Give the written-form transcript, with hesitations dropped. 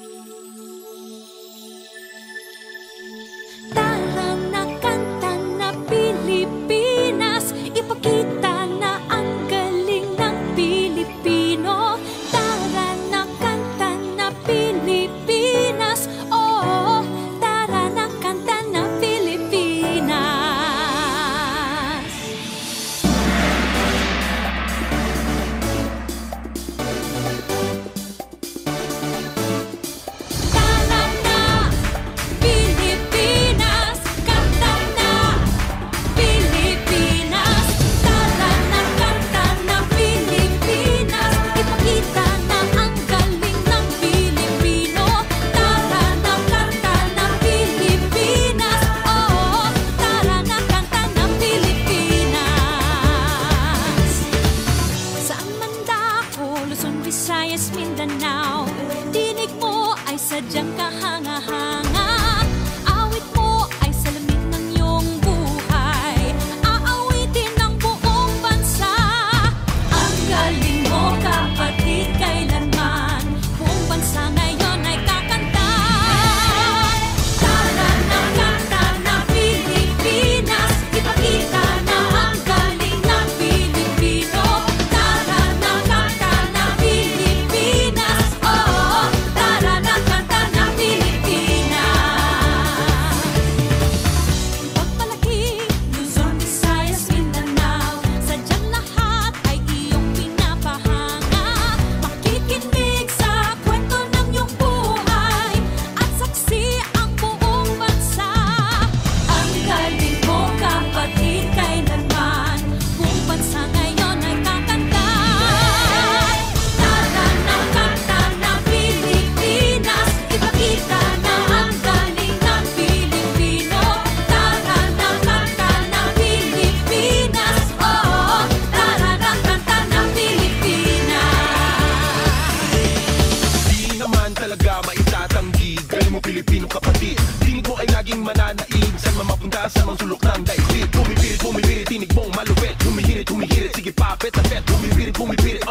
Tara na kanta na Pilipinas, ipakita na ang galing ng Pilipino. Tara na kanta na Pilipinas, oh, tara na kanta na Pilipinas. Tara na Pilipinas, kanta na Pilipinas. Tara na kanta na Pilipinas, ipakita na ang galing ng Pilipino. Tara na kanta na Pilipinas, oh, tara na kanta na Pilipinas. Saan man dako, Luzon, Visayas, Mindanao, tinig mo ay sadyang kahanga-hanga. Awit mo ay salamin ng iyong buhay, aawitin ng buong bansa. Ang galing mo, kapatid, kailanman buong bansa ngayon ay kakanta. Tara na kanta na Pilipinas, ipakita na ang galing ng Pilipino. Tara na kanta na Pilipinas, oh, tara na kanta na Pilipinas. Pagpalaki, Luzon, Visayas, Mindanao, sadyang lahat ay iyong pinapahanga. Makikinig sa kwento ng iyong buhay at saksi ang buong bansa. Ang galing mo, kapatid, kailanman buong bansa ngayon ay kakanta. Tara na kanta na Pilipinas, ipakita na ang galing ng Pilipino. Tara na kanta na Pilipinas, oh, tara na kanta na Pilipinas. Di naman talaga maitatanggi, galing mo Pilipino kapatid. Tinig mo ay laging mananaig, saan man mapunta sa mga sulok ng daigdig. Bumibirit, bumibirit, tinig mong maluwit. Humihirit, humihirit, sige papet na pet. Bumibirit, bumibirit,